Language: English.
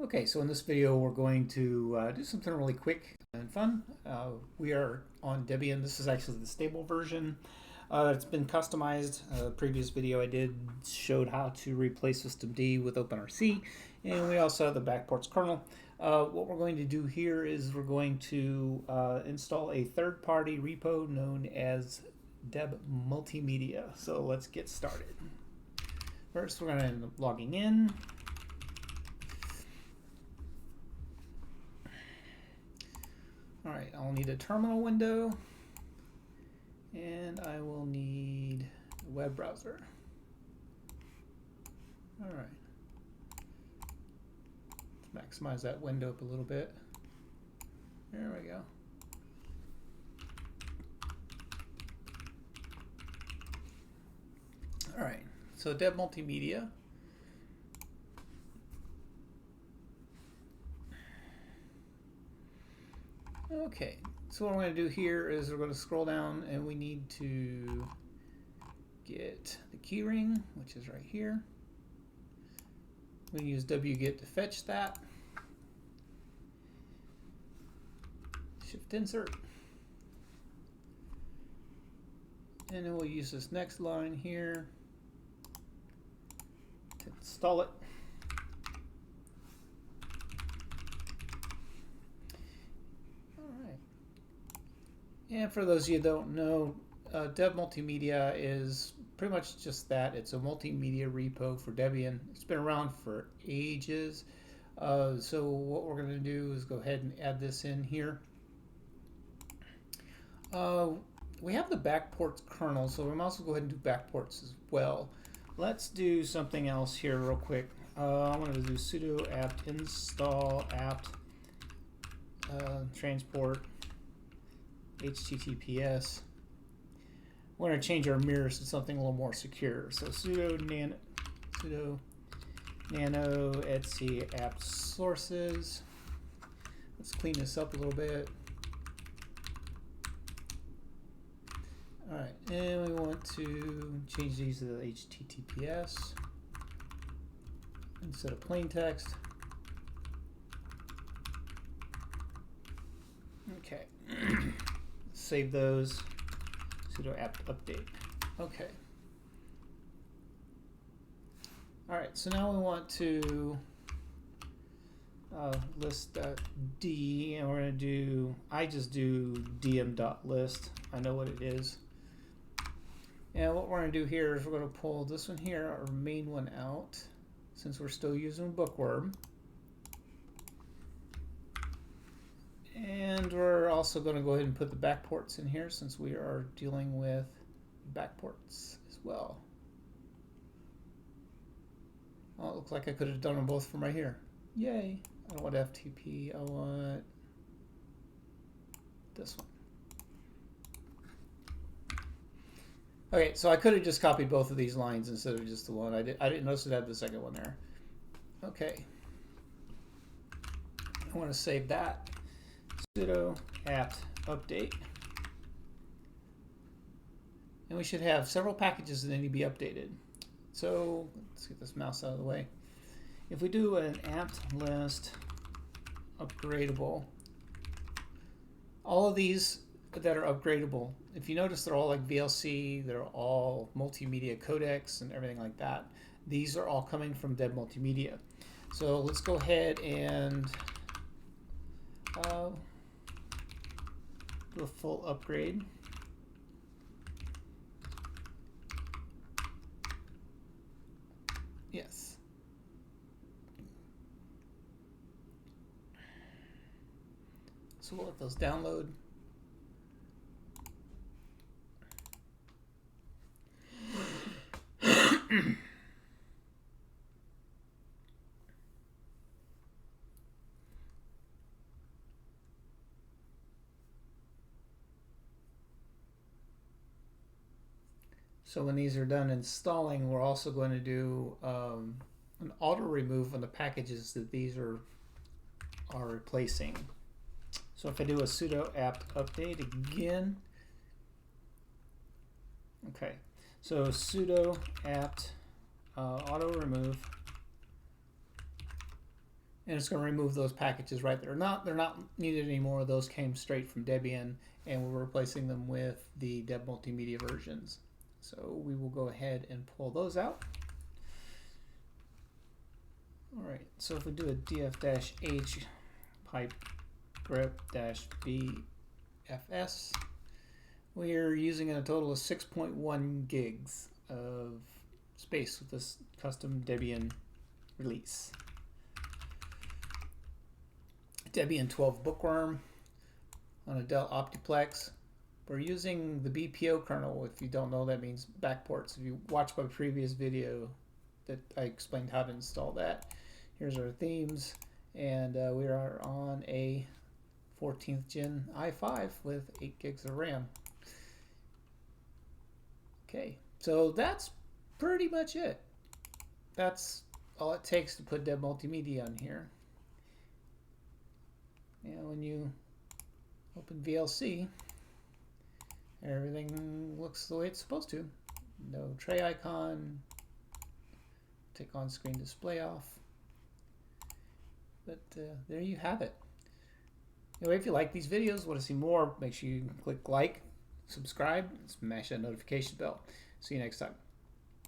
Okay, so in this video we're going to do something really quick and fun. We are on Debian. This is actually the stable version. It's been customized. Previous video I did showed how to replace systemd with OpenRC, and we also have the backports kernel. What we're going to do here is we're going to install a third-party repo known as Deb-Multimedia. So let's get started. First, we're going to end up logging in. All right, I'll need a terminal window, and I will need a web browser. All right, let's maximize that window up a little bit. There we go. All right, so Deb-Multimedia. Okay, so what we're going to do here is we're going to scroll down and we need to get the keyring, which is right here. We use wget to fetch that. Shift insert. And then we'll use this next line here to install it. And for those of you who don't know, Deb-Multimedia is pretty much just that. It's a multimedia repo for Debian. It's been around for ages. So what we're going to do is go ahead and add this in here. We have the backports kernel, so we might also go ahead and do backports as well. Let's do something else here real quick. I'm going to do sudo apt install apt transport HTTPS. We're going to change our mirrors to something a little more secure. So sudo nano etc apt sources. Let's clean this up a little bit. All right, and we want to change these to the HTTPS instead of plain text. Okay. Save those. Sudo apt update. Okay. All right. So now we want to list D, and we're going to do. I just do dm.list. I know what it is. And what we're going to do here is we're going to pull this one here, our main one, out, since we're still using Bookworm. And we're also going to go ahead and put the backports in here since we are dealing with backports as well. Oh, it looks like I could have done them both from right here. Yay! I don't want FTP, I want this one. Okay, so I could have just copied both of these lines instead of just the one. I didn't notice it had the second one there. Okay. I want to save that. Sudo apt update. And we should have several packages that need to be updated. So let's get this mouse out of the way. If we do an apt list upgradable, all of these that are upgradable, if you notice, they're all like VLC, they're all multimedia codecs and everything like that. These are all coming from Deb-Multimedia. So let's go ahead and do a full upgrade. Yes. So we'll let those download. So when these are done installing, we're also going to do an auto remove on the packages that these are replacing. So if I do a sudo apt update again, okay, so sudo apt auto remove and it's going to remove those packages right there. They're not needed anymore. Those came straight from Debian, and we're replacing them with the Deb-Multimedia versions. So we will go ahead and pull those out. All right, so if we do a df-h pipe grep-bfs, we're using a total of 6.1 gigs of space with this custom Debian release. Debian 12 Bookworm on a Dell Optiplex. We're using the BPO kernel. If you don't know, that means backports. If you watch my previous video that I explained how to install that. Here's our themes, and we are on a 14th gen i5 with 8 gigs of RAM. Okay, so that's pretty much it. That's all it takes to put Deb-Multimedia on here. And when you open VLC, everything looks the way it's supposed to. No tray icon, take on-screen display off. But there you have it. Anyway, if you like these videos, want to see more, make sure you click like, subscribe, and smash that notification bell. See you next time.